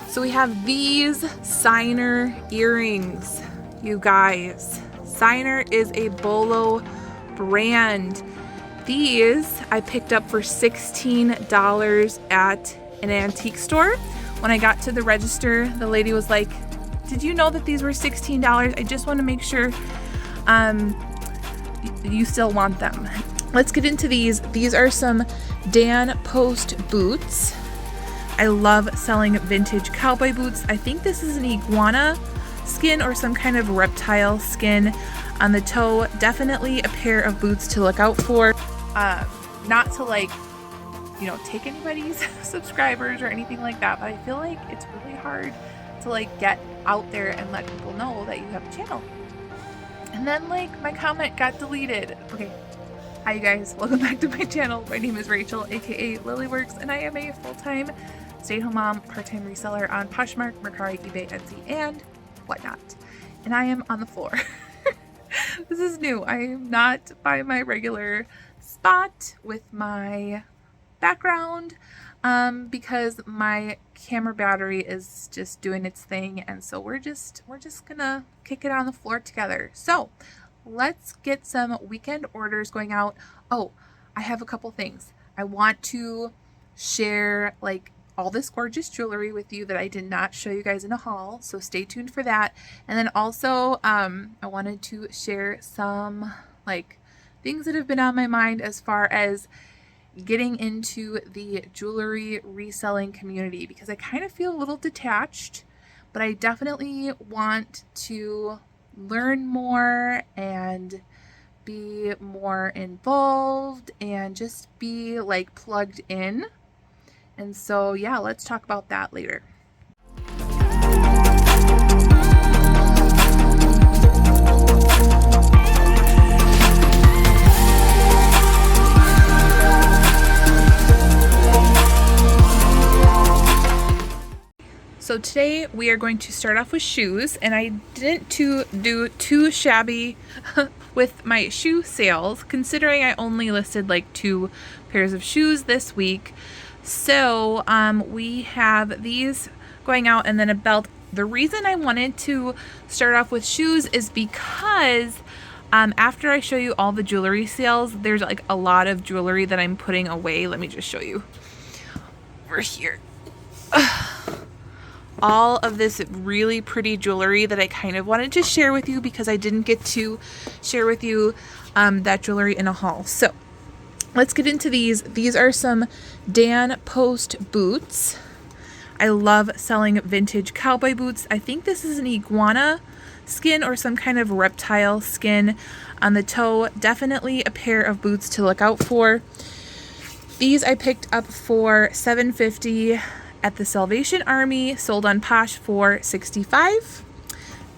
So we have these Signer earrings, you guys. Signer is a Bolo brand. These I picked up for $16 at an antique store. When I got to the register, the lady was like, "Did you know that these were $16? I just want to make sure you still want them." Let's get into these. These are some Dan Post boots. I love selling vintage cowboy boots. I think this is an iguana skin or some kind of reptile skin on the toe. Definitely a pair of boots to look out for. Not to take anybody's subscribers or anything like that, but I feel like it's really hard to get out there and let people know that you have a channel. And then my comment got deleted. Okay. Hi you guys, welcome back to my channel. My name is Rachel, aka Lilyworks, and I am a full-time stay-at-home mom, part-time reseller on Poshmark, Mercari, eBay, Etsy, and whatnot. And I am on the floor. This is new. I am not by my regular spot with my background because my camera battery is just doing its thing, and so we're just gonna kick it on the floor together. So let's get some weekend orders going out. Oh, I have a couple things. I want to share all this gorgeous jewelry with you that I did not show you guys in a haul, so stay tuned for that. And then also I wanted to share some things that have been on my mind as far as getting into the jewelry reselling community, because I kind of feel a little detached, but I definitely want to learn more and be more involved and just be plugged in. And so yeah, let's talk about that later. So today we are going to start off with shoes, and I didn't do too shabby with my shoe sales, considering I only listed 2 pairs of shoes this week. So we have these going out and then a belt. The reason I wanted to start off with shoes is because after I show you all the jewelry sales, there's a lot of jewelry that I'm putting away. Let me just show you. We're here. All of this really pretty jewelry that I kind of wanted to share with you because I didn't get to share with you that jewelry in a haul. So let's get into these. These are some Dan Post boots. I love selling vintage cowboy boots. I think this is an iguana skin or some kind of reptile skin on the toe. Definitely a pair of boots to look out for. These I picked up for $7.50 at the Salvation Army, sold on Posh for $65.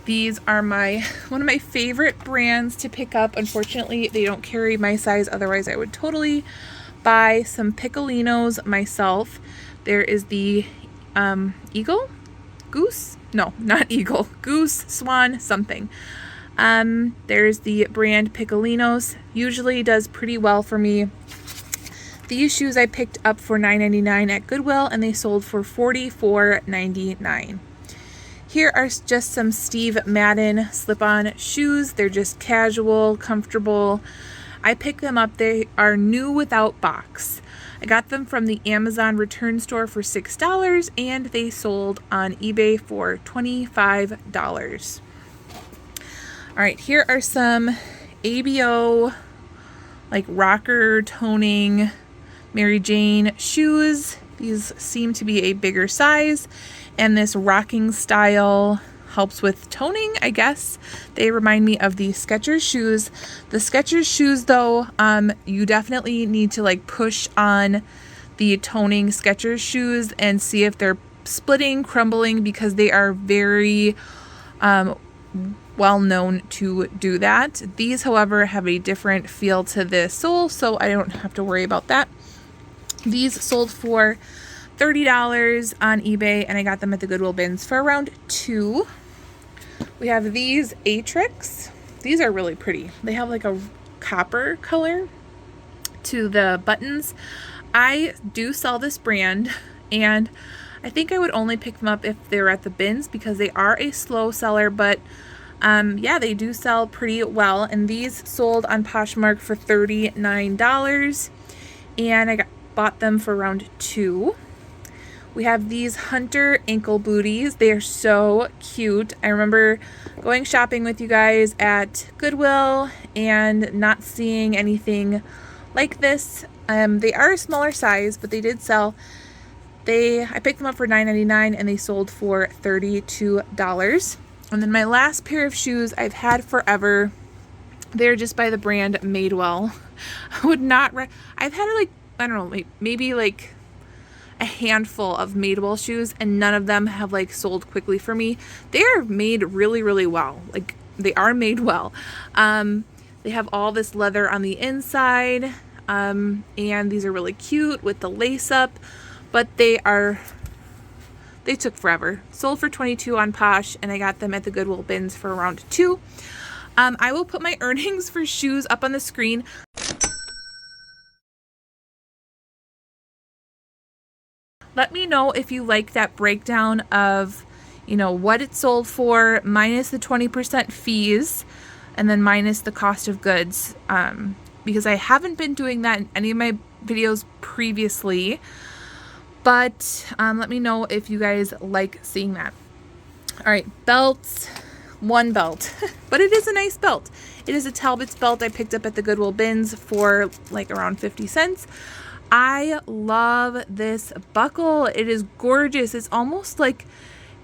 These are one of my favorite brands to pick up. Unfortunately, they don't carry my size. Otherwise, I would totally buy some Piccolinos myself. There is the eagle, goose, no, not eagle, goose, swan, something. There's the brand Piccolinos. Usually does pretty well for me. These shoes I picked up for $9.99 at Goodwill, and they sold for $44.99. Here are just some Steve Madden slip-on shoes. They're just casual, comfortable. I picked them up. They are new without box. I got them from the Amazon return store for $6, and they sold on eBay for $25. All right, here are some ABO, rocker toning Mary Jane shoes. These seem to be a bigger size, and this rocking style helps with toning, I guess. They remind me of the Skechers shoes. The Skechers shoes, though, you definitely need to push on the toning Skechers shoes and see if they're splitting, crumbling, because they are very well known to do that. These, however, have a different feel to the sole, so I don't have to worry about that. These sold for $30 on eBay, and I got them at the Goodwill bins for around $2. We have these Atrix. These are really pretty. They have a copper color to the buttons. I do sell this brand, and I think I would only pick them up if they're at the bins because they are a slow seller, but yeah, they do sell pretty well. And these sold on Poshmark for $39, and I bought them for around $2. We have these hunter ankle booties. They are so cute. I remember going shopping with you guys at Goodwill and not seeing anything like this. They are a smaller size, but they did sell. I picked them up for $9.99 and they sold for $32. And then my last pair of shoes I've had forever. They're just by the brand Madewell. I would not. I've had like, I don't know, maybe like a handful of Madewell shoes, and none of them have like sold quickly for me. They are made really, really well. Like, they are made well. They have all this leather on the inside, and these are really cute with the lace up, but they took forever. Sold for $22 on Posh, and I got them at the Goodwill bins for around $2. I will put my earnings for shoes up on the screen. Let me know if you like that breakdown of, you know, what it sold for minus the 20% fees and then minus the cost of goods, because I haven't been doing that in any of my videos previously, but let me know if you guys like seeing that. All right, belts. One belt, but it is a nice belt. It is a Talbot's belt I picked up at the Goodwill bins for like around 50 cents. I love this buckle. It is gorgeous. It's almost like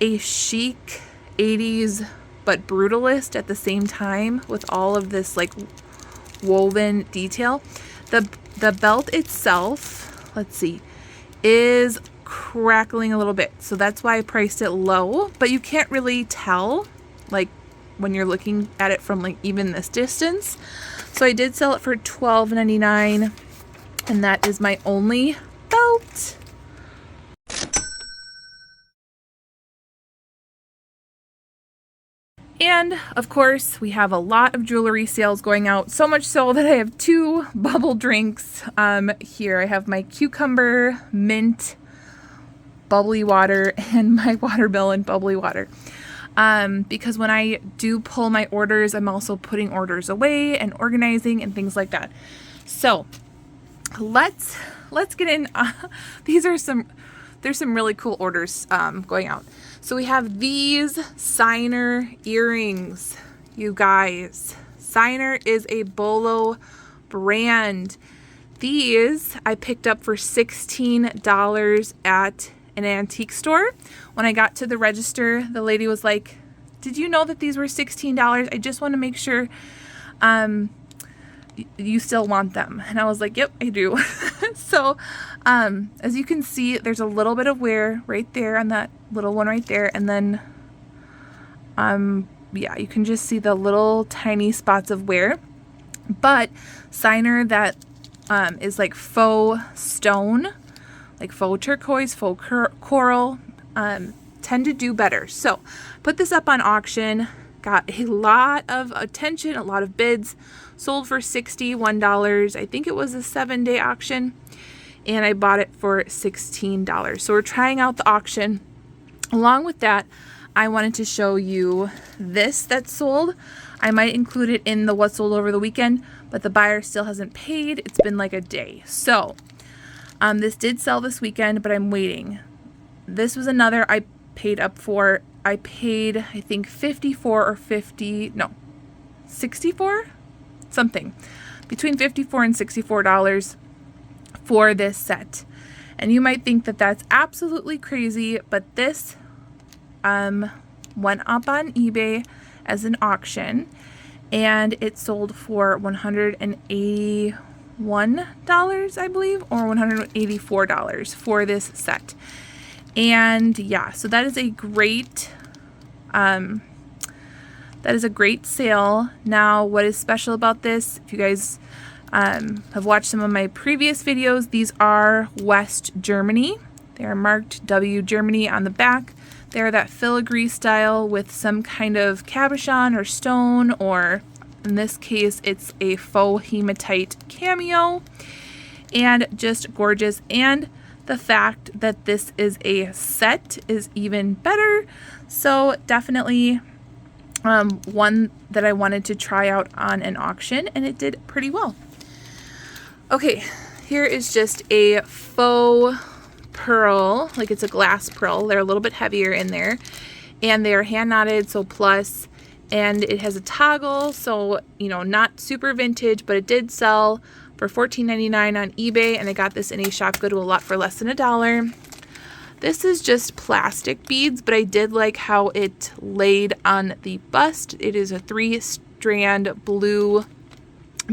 a chic 80s but brutalist at the same time with all of this like woven detail. The belt itself, let's see, is crackling a little bit. So that's why I priced it low, but you can't really tell like when you're looking at it from like even this distance. So I did sell it for $12.99, and that is my only belt. And of course, we have a lot of jewelry sales going out, so much so that I have 2 bubble drinks here. I have my cucumber mint bubbly water and my watermelon bubbly water. Because when I do pull my orders, I'm also putting orders away and organizing and things like that. So let's get in. There's some really cool orders going out. So we have these Signer earrings, you guys. Signer is a Bolo brand. These I picked up for $16 at an antique store. When I got to the register, the lady was like, "Did you know that these were $16? I just want to make sure you still want them." And I was like, "Yep, I do." So as you can see, there's a little bit of wear right there on that little one right there, and then yeah, you can just see the little tiny spots of wear. But Signer that is like faux stone, like faux turquoise, faux coral, tend to do better. So put this up on auction, got a lot of attention, a lot of bids, sold for $61. I think it was a 7-day auction, and I bought it for $16. So we're trying out the auction. Along with that, I wanted to show you this that sold. I might include it in the what sold over the weekend, but the buyer still hasn't paid. It's been like a day. So this did sell this weekend, but I'm waiting. This was another I paid up for. I paid, I think, 54 or 50, no, 64? Something. Between $54 and $64 for this set. And you might think that that's absolutely crazy, but this went up on eBay as an auction, and it sold for $181, I believe, or $184 for this set. And yeah, so that is a great sale. Now, what is special about this, if you guys have watched some of my previous videos, these are West Germany. They are marked W Germany on the back. They're that filigree style with some kind of cabochon or stone, or in this case, it's a faux hematite cameo, and just gorgeous. And the fact that this is a set is even better. So definitely one that I wanted to try out on an auction, and it did pretty well. Okay, here is just a faux pearl, like it's a glass pearl. They're a little bit heavier in there, and they're hand knotted, so plus, and it has a toggle, so you know, not super vintage, but it did sell for $14.99 on eBay, and I got this in a shop Goodwill lot for less than $1. This is just plastic beads, but I did like how it laid on the bust. It is a 3-strand blue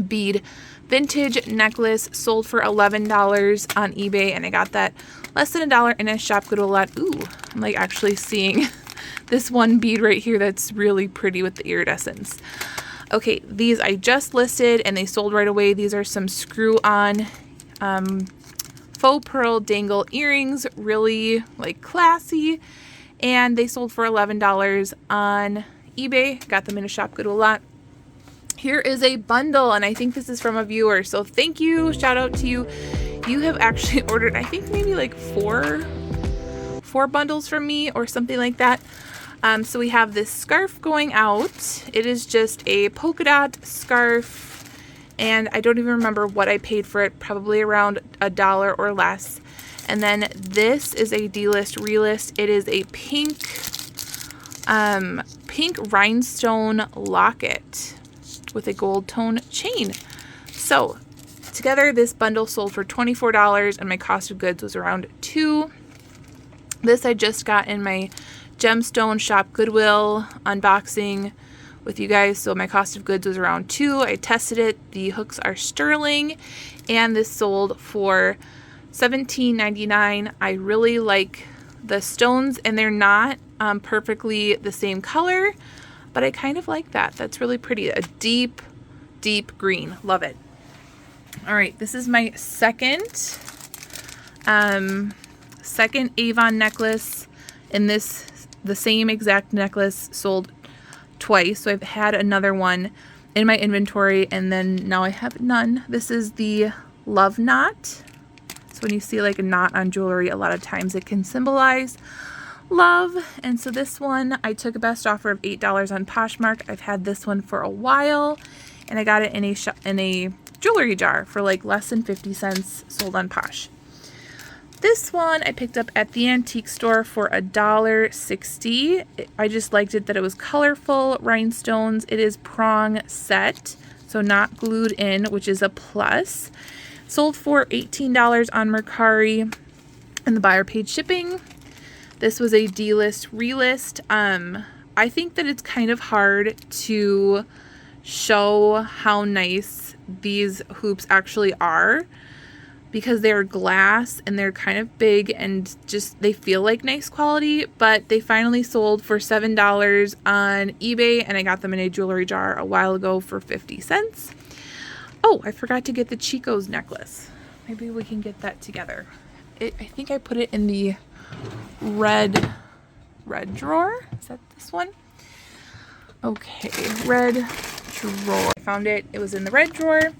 bead vintage necklace, sold for $11 on eBay, and I got that less than $1 in a shop Goodwill lot. Ooh, I'm like actually seeing this one bead right here that's really pretty with the iridescence. Okay, these I just listed and they sold right away. These are some screw-on faux pearl dangle earrings, really like classy, and they sold for $11 on eBay. Got them in a shop Goodwill lot. Here is a bundle, and I think this is from a viewer, so thank you, shout out to you. You have actually ordered, I think maybe like four bundles from me or something like that. So we have this scarf going out. It is just a polka dot scarf, and I don't even remember what I paid for it, probably around $1 or less. And then this is a D-list relist. It is a pink rhinestone locket with a gold tone chain. So together this bundle sold for $24, and my cost of goods was around $2. This I just got in my gemstone shop Goodwill unboxing with you guys, so my cost of goods was around $2. I tested it. The hooks are sterling, and this sold for $17.99. I really like the stones, and they're not perfectly the same color, but I kind of like that. That's really pretty. A deep green. Love it. All right, this is my second Avon necklace. In this, the same exact necklace sold twice. So I've had another one in my inventory, and then now I have none. This is the love knot. So when you see like a knot on jewelry, a lot of times it can symbolize love. And so this one, I took a best offer of $8 on Poshmark. I've had this one for a while, and I got it in a jewelry jar for like less than 50 cents, sold on Posh. This one I picked up at the antique store for $1.60. I just liked it that it was colorful rhinestones. It is prong set, so not glued in, which is a plus. Sold for $18 on Mercari, and the buyer paid shipping. This was a D-list relist. I think that it's kind of hard to show how nice these hoops actually are, because they're glass and they're kind of big and just they feel like nice quality, but they finally sold for $7 on eBay, and I got them in a jewelry jar a while ago for 50 cents. Oh, I forgot to get the Chico's necklace. Maybe we can get that together. I think I put it in the red drawer. Is that this one? Okay, red drawer. I found it. It was in the red drawer.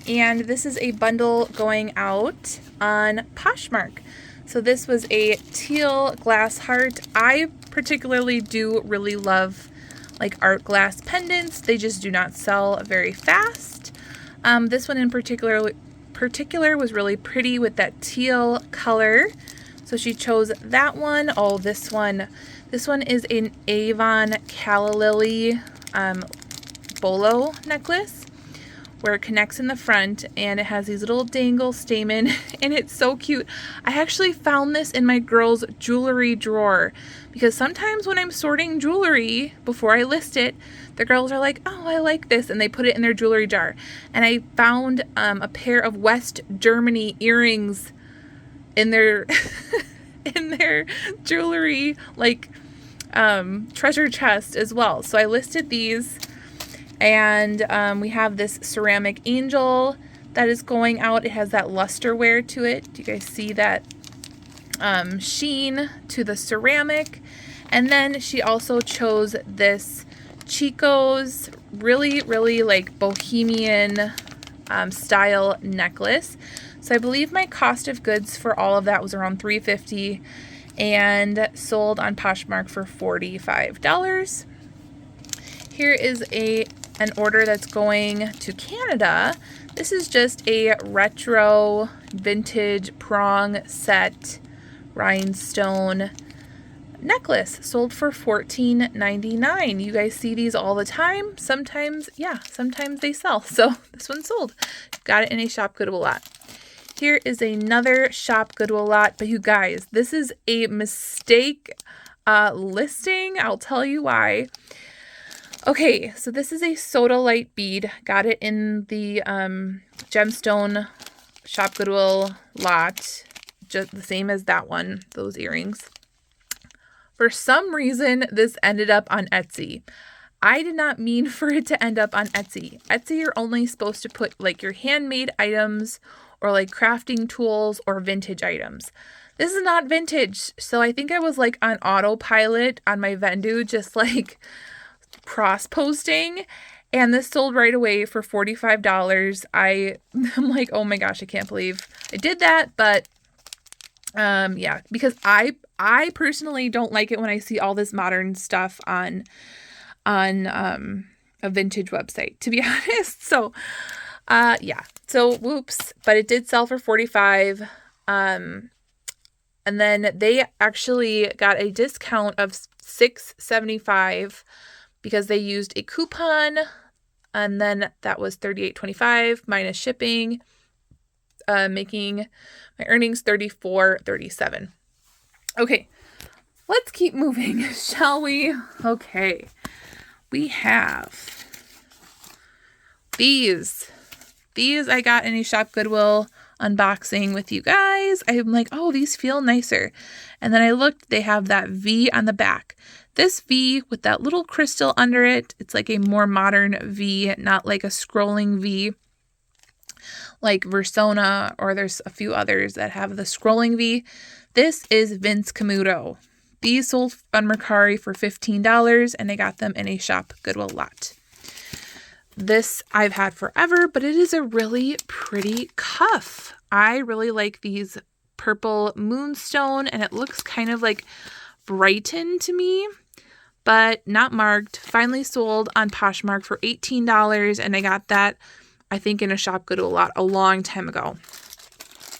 And this is a bundle going out on Poshmark. So this was a teal glass heart. I particularly do really love like art glass pendants. They just do not sell very fast. This one in particular was really pretty with that teal color. So she chose that one. Oh, this one is an Avon Calla Lily bolo necklace, where it connects in the front, and it has these little dangle stamen, and it's so cute. I actually found this in my girls' jewelry drawer, because sometimes when I'm sorting jewelry before I list it, the girls are like, oh, I like this, and they put it in their jewelry jar. And I found a pair of West Germany earrings in their in their jewelry like treasure chest as well. So I listed these. And we have this ceramic angel that is going out. It has that luster wear to it. Do you guys see that sheen to the ceramic? And then she also chose this Chico's really like bohemian style necklace. So I believe my cost of goods for all of that was around $3.50 and sold on Poshmark for $45. Here is an order that's going to Canada. This is just a retro vintage prong set rhinestone necklace, sold for $14.99. You guys see these all the time. Sometimes they sell. So this one sold. Got it in a Shop Goodwill lot. Here is another Shop Goodwill lot, but you guys, this is a mistake listing. I'll tell you why. Okay, so this is a sodalite bead. Got it in the gemstone Shop Goodwill lot, just the same as that one, those earrings. For some reason, this ended up on Etsy. I did not mean for it to end up on Etsy. Etsy, you're only supposed to put like your handmade items or like crafting tools or vintage items. This is not vintage. So I think I was like on autopilot on my Vendoo, just like cross-posting. And this sold right away for $45. I'm like, oh my gosh, I can't believe I did that. But yeah, because I personally don't like it when I see all this modern stuff on a vintage website, to be honest. So yeah, so whoops, but it did sell for $45. And then they actually got a discount of $6.75 because they used a coupon, and then that was $38.25 minus shipping, making my earnings $34.37. Okay, let's keep moving, shall we? Okay, we have these. These I got in a Shop Goodwill unboxing with you guys. I'm like, oh, these feel nicer. And then I looked, they have that V on the back. This V with that little crystal under it, it's like a more modern V, not like a scrolling V like Versona, or there's a few others that have the scrolling V. This is Vince Camuto. These sold on Mercari for $15, and I got them in a Shop Goodwill lot. This I've had forever, but it is a really pretty cuff. I really like these purple moonstone, and it looks kind of like Brighton to me, but not marked. Finally sold on Poshmark for $18, and I got that, I think, in a Shop Goodwill lot a long time ago.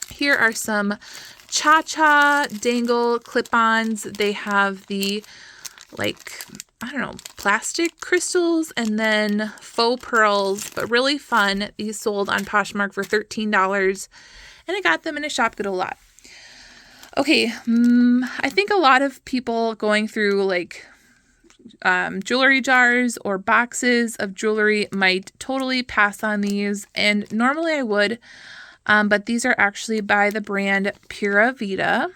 Here are some Cha-Cha dangle clip-ons. They have the, like, I don't know, plastic crystals and then faux pearls, but really fun. These sold on Poshmark for $13, and I got them in a Shop Goodwill lot. Okay, I think a lot of people going through like jewelry jars or boxes of jewelry might totally pass on these, and normally I would, but these are actually by the brand Pura Vida,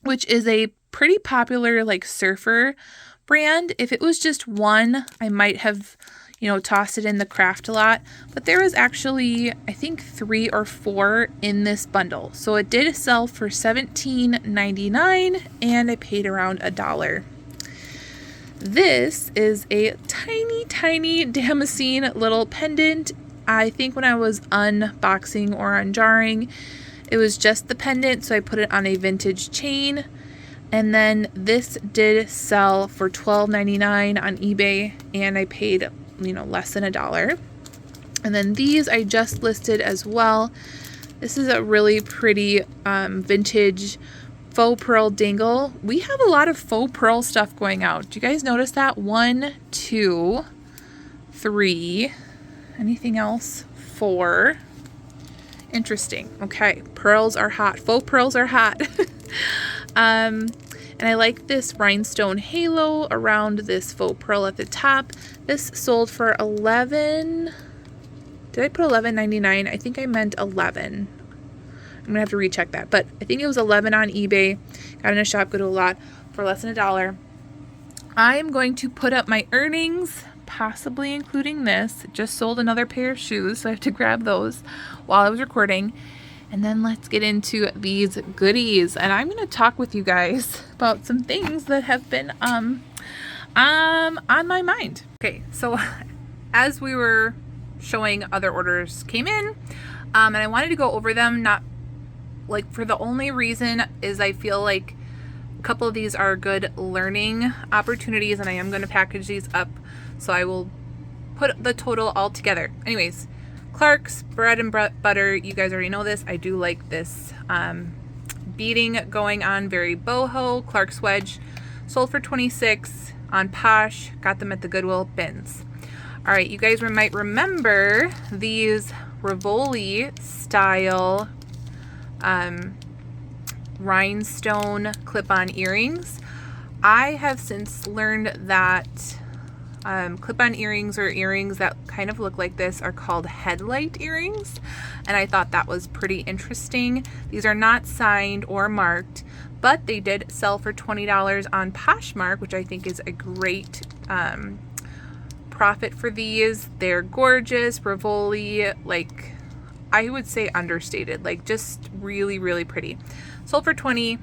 which is a pretty popular like surfer brand. If it was just one, I might have, tossed it in the craft a lot, but there was actually, I think, 3 or 4 in this bundle. So it did sell for $17.99, and I paid around $1. This is a tiny, tiny damascene little pendant. I think when I was unboxing or unjarring, it was just the pendant, so I put it on a vintage chain. And then this did sell for $12.99 on eBay, and I paid, less than $1. And then these I just listed as well. This is a really pretty vintage faux pearl dangle. We have a lot of faux pearl stuff going out. Do you guys notice that? 1, 2, 3. Anything else? 4. Interesting. Okay, pearls are hot. Faux pearls are hot. And I like this rhinestone halo around this faux pearl at the top. This sold for $11. Did I put $11.99? I think I meant $11. I'm gonna have to recheck that, but I think it was $11 on eBay. Got in a Shop Goodwill lot for less than $1. I'm going to put up my earnings, possibly including this. Just sold another pair of shoes, so I have to grab those while I was recording. And then let's get into these goodies. And I'm going to talk with you guys about some things that have been on my mind. Okay, so as we were showing other orders came in, And I wanted to go over them, not like for the only reason is I feel like a couple of these are good learning opportunities, and I am going to package these up, so I will put the total all together. Anyways, Clark's bread and butter, you guys already know this. I do like this beading going on, very boho. Clark's wedge sold for $26 on Posh, got them at the Goodwill bins. All right, you guys might remember these Rivoli style rhinestone clip-on earrings. I have since learned that clip-on earrings, or earrings that kind of look like this, are called headlight earrings, and I thought that was pretty interesting. These are not signed or marked, but they did sell for $20 on Poshmark, which I think is a great profit for these. They're gorgeous, Rivoli, like I would say understated, like just really, really pretty. Sold for $20.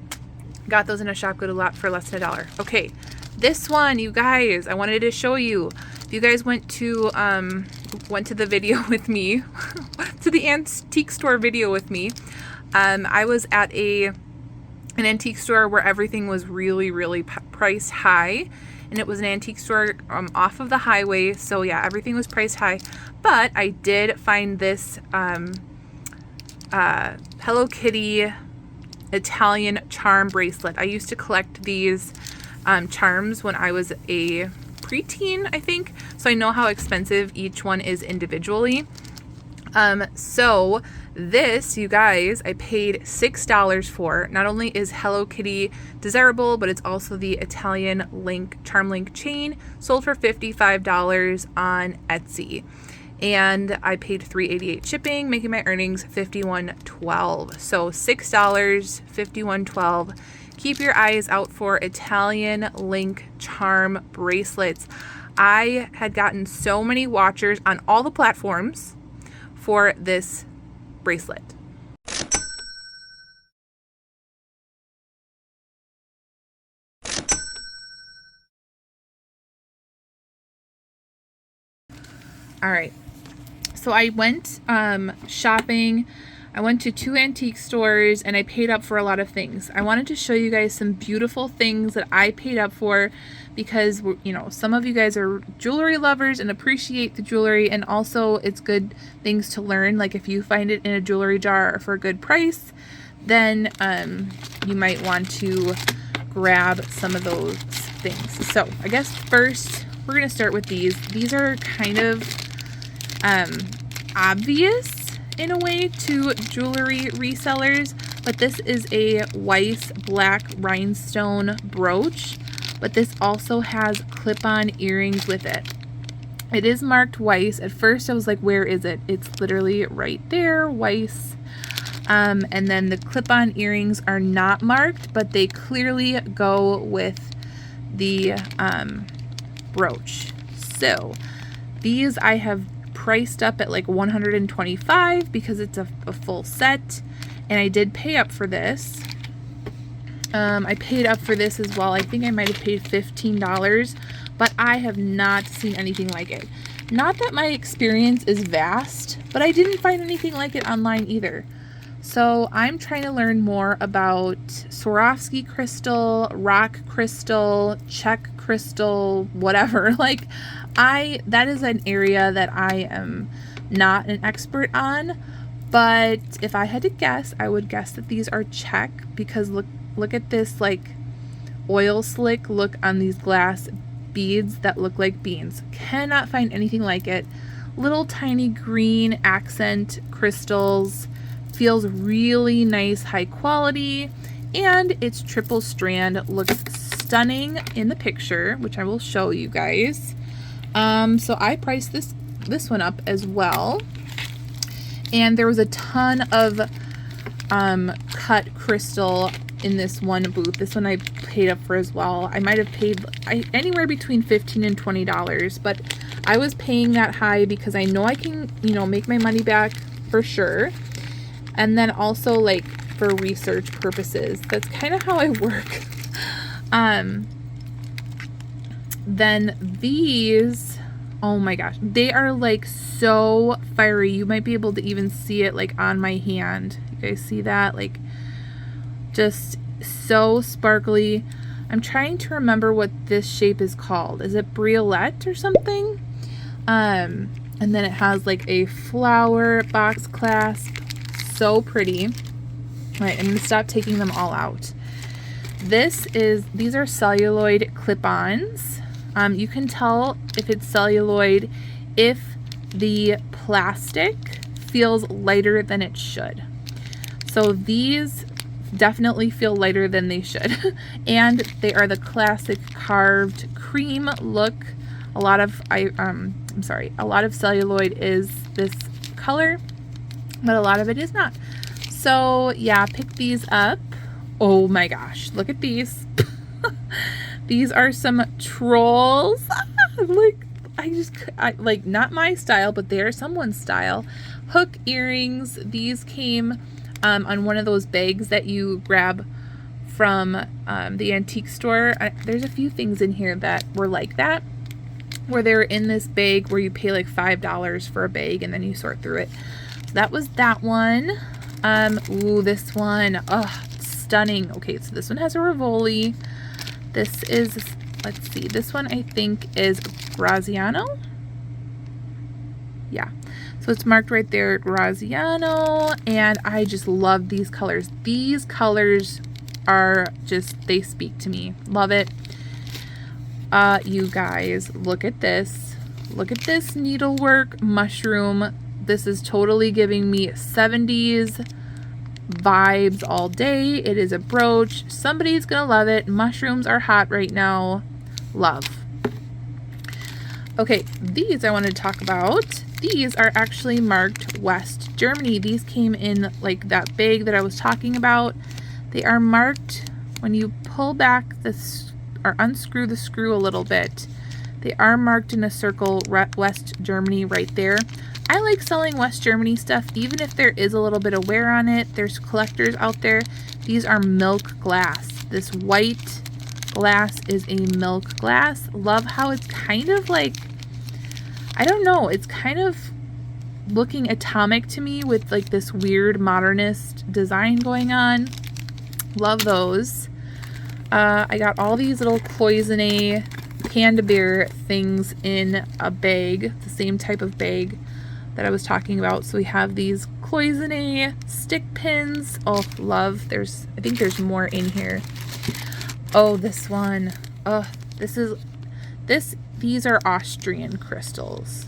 Got those in a shop good a lot for less than $1. Okay, this one, you guys, I wanted to show you. If you guys went to the video with me, to the antique store video with me, I was at an antique store where everything was really, really priced high, and it was an antique store off of the highway, so yeah, everything was priced high. But I did find this Hello Kitty Italian charm bracelet. I used to collect these charms when I was a preteen, I think, so I know how expensive each one is individually. So this, you guys, I paid $6 for. Not only is Hello Kitty desirable, but it's also the Italian charm link chain, sold for $55 on Etsy. And I paid $3.88 shipping, making my earnings $51.12. So $6, $51.12. Keep your eyes out for Italian link charm bracelets. I had gotten so many watchers on all the platforms for this bracelet. All right. So I went shopping. I went to 2 antique stores and I paid up for a lot of things. I wanted to show you guys some beautiful things that I paid up for because, you know, some of you guys are jewelry lovers and appreciate the jewelry, and also it's good things to learn. Like if you find it in a jewelry jar for a good price, then you might want to grab some of those things. So I guess first we're going to start with these. These are kind of obvious in a way to jewelry resellers, but this is a Weiss black rhinestone brooch, but this also has clip-on earrings with it. It is marked Weiss. At first I was like, where is it? It's literally right there, Weiss. And then the clip-on earrings are not marked, but they clearly go with the brooch. So these I have priced up at like $125 because it's a full set, and I did pay up for this. I paid up for this as well. I think I might have paid $15, but I have not seen anything like it. Not that my experience is vast, but I didn't find anything like it online either. So I'm trying to learn more about Swarovski crystal, rock crystal, Czech crystal, whatever. Like that is an area that I am not an expert on, but if I had to guess, I would guess that these are Czech, because look at this like oil slick look on these glass beads that look like beans. Cannot find anything like it. Little tiny green accent crystals. Feels really nice, high quality, and it's triple strand. Looks stunning in the picture, which I will show you guys. So I priced this one up as well, and there was a ton of cut crystal in this one booth. This one I paid up for as well. I might have paid anywhere between $15 and $20, but I was paying that high because I know I can, you know, make my money back for sure. And then also like for research purposes. That's kind of how I work. Then these, Oh my gosh, they are like so fiery. You might be able to even see it like on my hand. You guys see that? Like just so sparkly. I'm trying to remember what this shape is called. Is it briolette or something? And then it has like a flower box clasp. So pretty. All right, I'm gonna stop taking them all out. These are celluloid clip-ons. You can tell if it's celluloid if the plastic feels lighter than it should. So these definitely feel lighter than they should. And they are the classic carved cream look. A lot of celluloid is this color, but a lot of it is not. So yeah, pick these up. Oh my gosh, look at these. These are some trolls. Like not my style, but they are someone's style. Hook earrings. These came on one of those bags that you grab from the antique store. There's a few things in here that were like that, where they're in this bag where you pay like $5 for a bag and then you sort through it. So that was that one. Ooh, this one. Oh, stunning. Okay, so this one has a Rivoli. This is, let's see, this one I think is Graziano. Yeah, so it's marked right there, Graziano, and I just love these colors. These colors are just, they speak to me. Love it. You guys, look at this. Look at this needlework mushroom. This is totally giving me 70s vibes all day. It is a brooch. Somebody's gonna love it. Mushrooms are hot right now. Love. Okay, these I want to talk about. These are actually marked West Germany. These came in like that bag that I was talking about. They are marked when you pull back this or unscrew the screw a little bit. They are marked in a circle, West Germany right there. I like selling West Germany stuff, even if there is a little bit of wear on it. There's collectors out there. These are milk glass. This white glass is a milk glass. Love how it's kind of like, I don't know, it's kind of looking atomic to me with like this weird modernist design going on. Love those. I got all these little cloisonne panda bear things in a bag, the same type of bag that I was talking about. So we have these cloisonne stick pins. Oh, love. I think there's more in here. Oh, this one. Oh, these are Austrian crystals.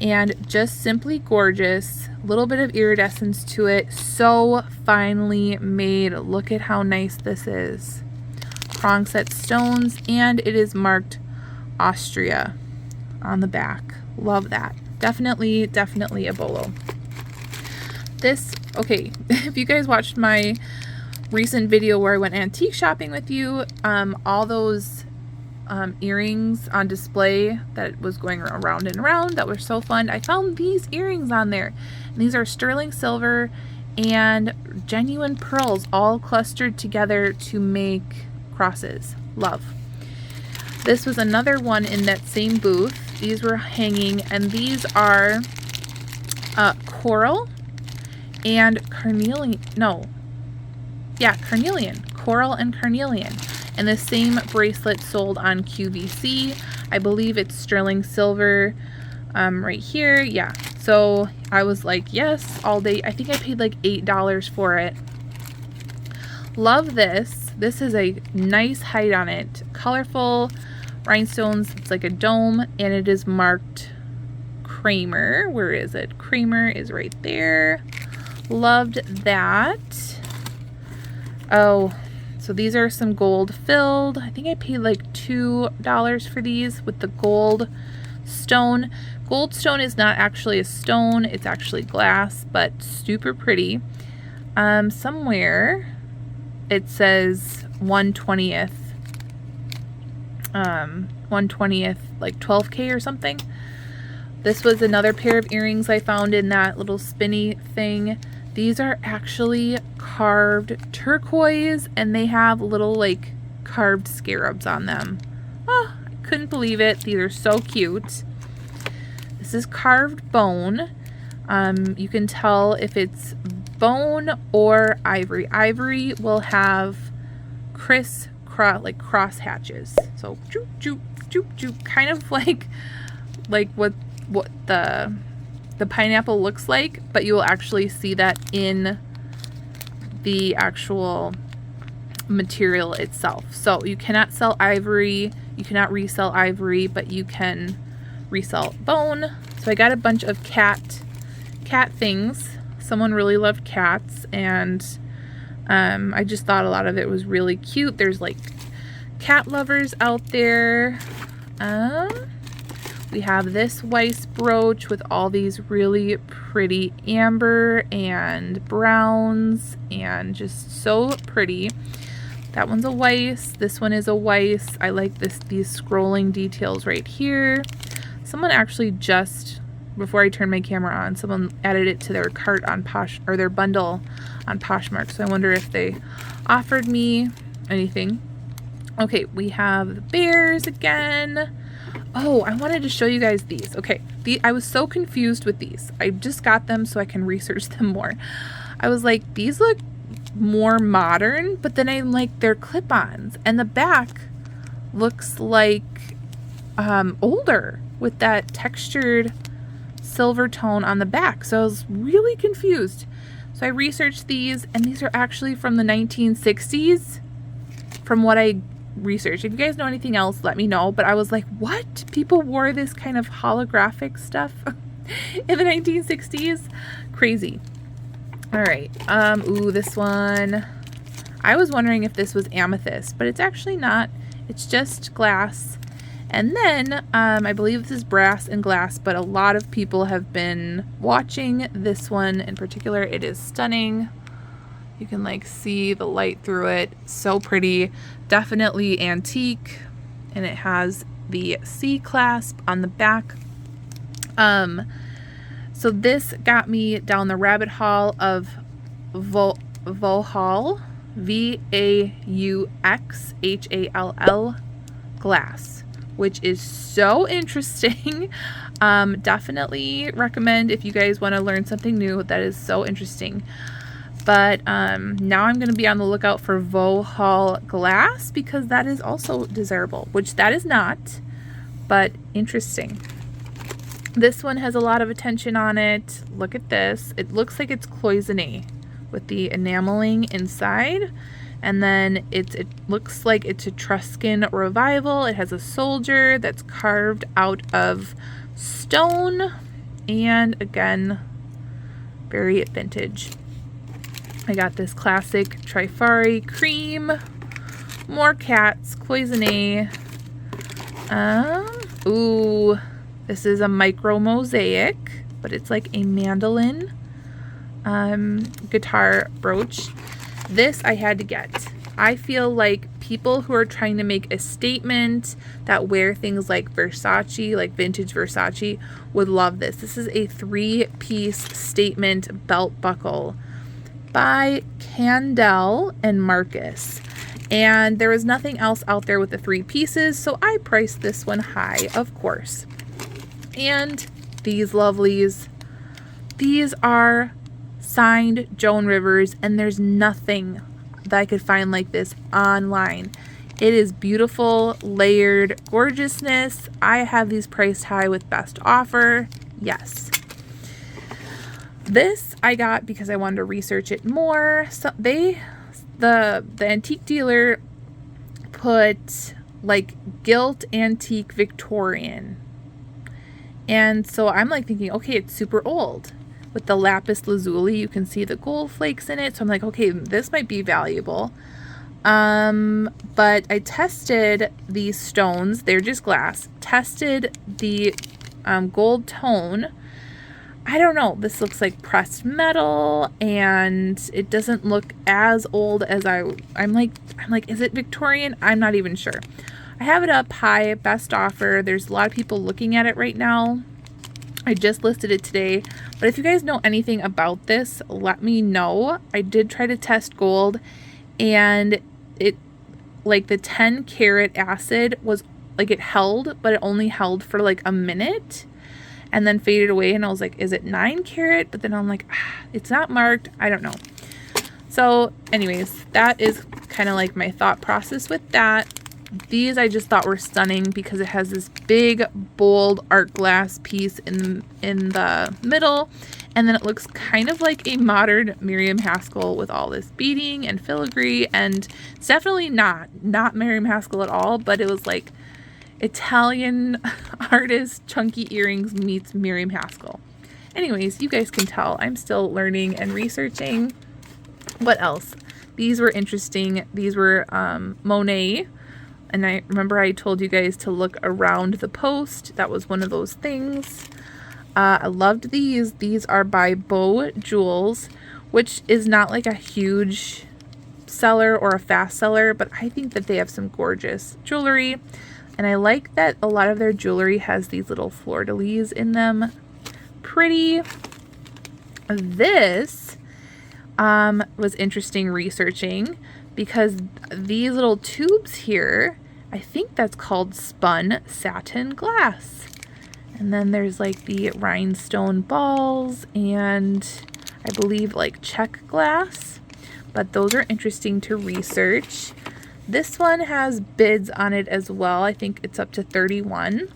And just simply gorgeous. A little bit of iridescence to it. So finely made. Look at how nice this is. Prong set stones, and it is marked Austria on the back. Love that. Definitely a bolo. This, okay, if you guys watched my recent video where I went antique shopping with you, all those earrings on display that was going around and around that were so fun, I found these earrings on there. And these are sterling silver and genuine pearls all clustered together to make crosses. Love. This was another one in that same booth. These were hanging, and these are coral and carnelian. No. Yeah, carnelian. Coral and carnelian. And the same bracelet sold on QVC. I believe it's sterling silver right here. Yeah. So I was like, yes, all day. I think I paid like $8 for it. Love this. This is a nice height on it. Colorful rhinestones. It's like a dome, and it is marked Kramer. Where is it? Kramer is right there. Loved that. Oh, so these are some gold filled. I think I paid like $2 for these with the gold stone. Gold stone is not actually a stone. It's actually glass, but super pretty. Somewhere it says 1/20th. 1/20th, like 12K or something. This was another pair of earrings I found in that little spinny thing. These are actually carved turquoise, and they have little like carved scarabs on them. Oh, I couldn't believe it. These are so cute. This is carved bone. You can tell if it's bone or ivory. Ivory will have like cross hatches. So joop, joop, joop, joop, kind of like what the pineapple looks like, but you will actually see that in the actual material itself. So you cannot sell ivory, you cannot resell ivory, but you can resell bone. So I got a bunch of cat things. Someone really loved cats, and I just thought a lot of it was really cute. There's like cat lovers out there. We have this Weiss brooch with all these really pretty amber and browns, and just so pretty. That one's a Weiss. This one is a Weiss. I like these scrolling details right here. Someone actually just, before I turned my camera on, someone added it to their cart on their bundle on Poshmark. So I wonder if they offered me anything. Okay, we have the bears again. Oh, I wanted to show you guys these. Okay, I was so confused with these. I just got them so I can research them more. I was like, these look more modern, but then I'm like, they're clip-ons, and the back looks like older with that textured silver tone on the back. So I was really confused. So I researched these, and these are actually from the 1960s from what I research. If you guys know anything else, let me know. But I was like, what? People wore this kind of holographic stuff in the 1960s? Crazy. All right. Ooh, this one. I was wondering if this was amethyst, but it's actually not. It's just glass. And then I believe this is brass and glass, but a lot of people have been watching this one in particular. It is stunning. You can like see the light through it. So pretty. Definitely antique. And it has the C clasp on the back. So this got me down the rabbit hole of Vauxhall, VAUXHALL glass, which is so interesting. Definitely recommend if you guys want to learn something new. That is so interesting. But now I'm going to be on the lookout for Vauxhall glass, because that is also desirable, which that is not, but interesting. This one has a lot of attention on it. Look at this. It looks like it's cloisonné with the enameling inside. And then it looks like it's Etruscan revival. It has a soldier that's carved out of stone. And again, very vintage. I got this classic Trifari cream. More cats, cloisonné. Ooh, this is a micro mosaic, but it's like a mandolin guitar brooch. This I had to get. I feel like people who are trying to make a statement, that wear things like Versace, like vintage Versace, would love this. This is a 3-piece statement belt buckle by Candel and Marcus. And there was nothing else out there with the 3 pieces, so I priced this one high, of course. And these lovelies, these are signed Joan Rivers, and there's nothing that I could find like this online. It is beautiful, layered gorgeousness. I have these priced high with best offer. Yes. This I got because I wanted to research it more. So the antique dealer put like gilt antique Victorian. And so I'm like thinking, okay, it's super old. With the lapis lazuli, you can see the gold flakes in it. So I'm like, okay, this might be valuable. But I tested these stones. They're just glass. Tested the gold tone. I don't know. This looks like pressed metal, and it doesn't look as old as I'm like, is it Victorian? I'm not even sure. I have it up high, best offer. There's a lot of people looking at it right now. I just listed it today, but if you guys know anything about this, let me know. I did try to test gold, and it, like the 10 karat acid was like, it held, but it only held for like a minute. and then faded away, and I was like, is it 9 carat? But then I'm like, it's not marked. I don't know. So anyways, that is kind of like my thought process with that. These I just thought were stunning because it has this big, bold art glass piece in the middle, and then it looks kind of like a modern Miriam Haskell with all this beading and filigree, and it's definitely not Miriam Haskell at all, but it was like Italian artist chunky earrings meets Miriam Haskell. Anyways, you guys can tell I'm still learning and researching. What else? These were interesting. These were Monet. And I remember I told you guys to look around the post. That was one of those things. I loved these. These are by Beau Jewels, which is not like a huge seller or a fast seller, but I think that they have some gorgeous jewelry. And I like that a lot of their jewelry has these little fleur-de-lis in them. Pretty. This was interesting researching because these little tubes here, I think that's called spun satin glass. And then there's like the rhinestone balls and I believe like check glass, but those are interesting to research. This one has bids on it as well. I think it's up to 31.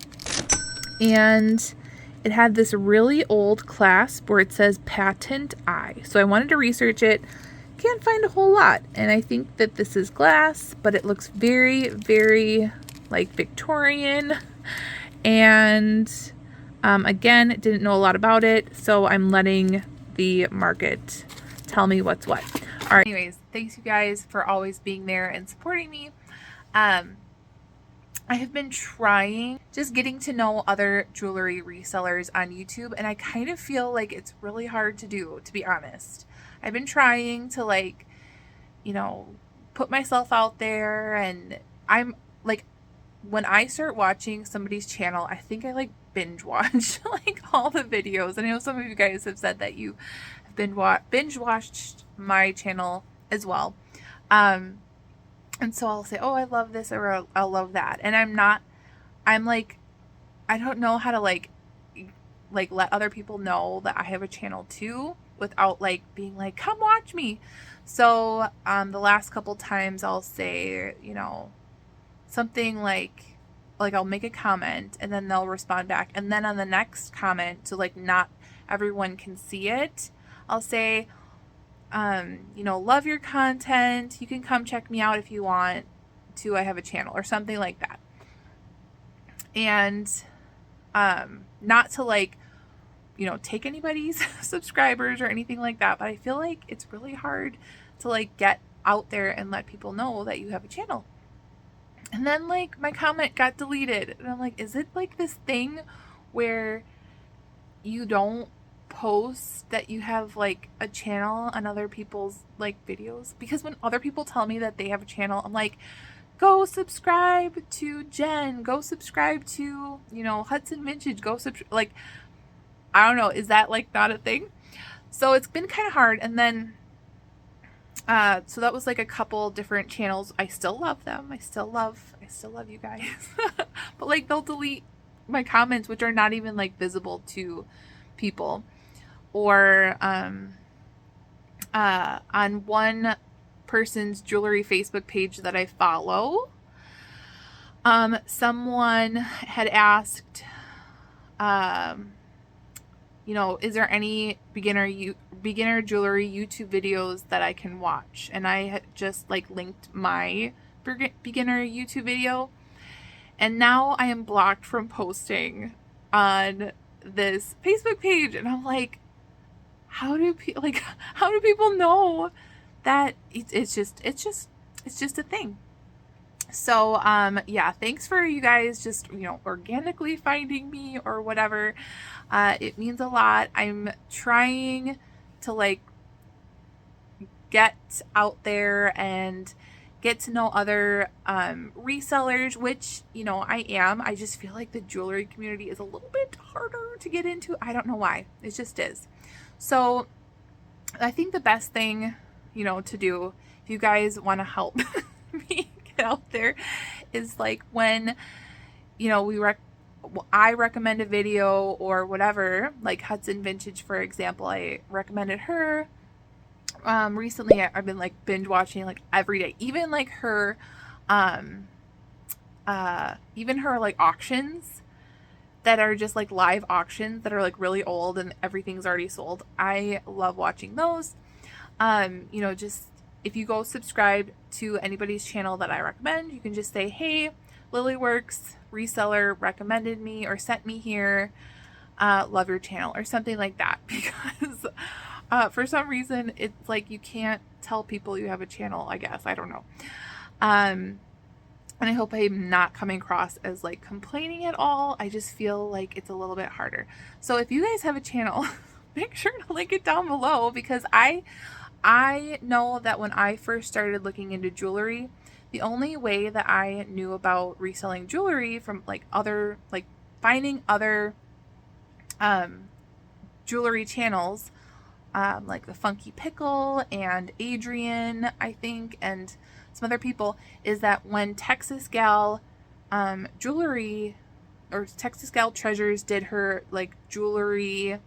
And it had this really old clasp where it says patent I. So I wanted to research it. Can't find a whole lot. And I think that this is glass, but it looks very, very like Victorian. And again, didn't know a lot about it. So I'm letting the market tell me what's what. All right. Anyways, thanks you guys for always being there and supporting me. I have been trying just getting to know other jewelry resellers on YouTube, and I kind of feel like it's really hard to do, to be honest. I've been trying to like, you know, put myself out there, and I'm like, when I start watching somebody's channel, I think I like binge watch like all the videos. And I know some of you guys have said that you have binge watched my channel as well. And so I'll say, oh, I love this, or I'll love that. And I'm like, I don't know how to like let other people know that I have a channel too without like being like, come watch me. So the last couple times I'll say, you know, something like I'll make a comment and then they'll respond back. And then on the next comment, so like not everyone can see it, I'll say, you know, love your content. You can come check me out if you want to. I have a channel or something like that. And not to like, you know, take anybody's subscribers or anything like that, but I feel like it's really hard to like get out there and let people know that you have a channel. And then like my comment got deleted and I'm like, is it like this thing where you don't post that you have like a channel on other people's like videos? Because when other people tell me that they have a channel, I'm like, go subscribe to Jen, go subscribe to, you know, Hudson Vintage, go subscribe. Like, I don't know, is that like not a thing? So it's been kind of hard. And then so that was like a couple different channels. I still love them. I still love you guys. But like they'll delete my comments, which are not even like visible to people. Or on one person's jewelry Facebook page that I follow, someone had asked, you know, is there any beginner jewelry YouTube videos that I can watch? And I had just like linked my beginner YouTube video, and now I am blocked from posting on this Facebook page. And I'm like, how do people know that it's just a thing? So yeah, thanks for you guys just, you know, organically finding me or whatever. It means a lot. I'm trying to like get out there and get to know other resellers, which, you know, I am. I just feel like the jewelry community is a little bit harder to get into. I don't know why. It just is. So I think the best thing, you know, to do if you guys want to help me get out there is like when, you know, I recommend a video or whatever, like Hudson Vintage, for example, I recommended her. Recently I've been like binge watching like every day, even like her, even her like auctions that are just like live auctions that are like really old and everything's already sold. I love watching those. You know, just if you go subscribe to anybody's channel that I recommend, you can just say, hey, Lilyworks reseller recommended me or sent me here. Love your channel or something like that, because for some reason it's like you can't tell people you have a channel, I guess. I don't know. And I hope I'm not coming across as like complaining at all. I just feel like it's a little bit harder. So if you guys have a channel, make sure to link it down below, because I know that when I first started looking into jewelry, the only way that I knew about reselling jewelry from like other, like finding other jewelry channels, like the Funky Pickle and Adrian, I think, and some other people, is that when Texas Gal jewelry, or Texas Gal Treasures, did her like jewelry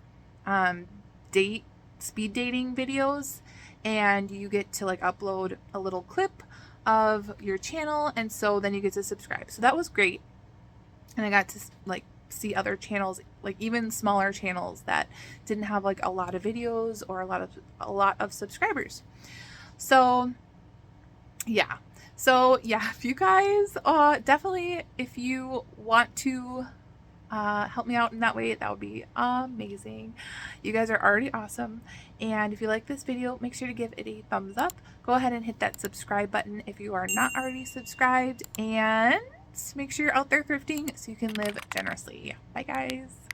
speed dating videos, and you get to like upload a little clip of your channel, and so then you get to subscribe. So that was great, and I got to like see other channels, like even smaller channels that didn't have like a lot of videos or a lot of subscribers. So yeah, if you guys definitely, if you want to help me out in that way, that would be amazing. You guys are already awesome, and if you like this video, make sure to give it a thumbs up. Go ahead and hit that subscribe button if you are not already subscribed, and make sure you're out there thrifting so you can live generously. Bye guys.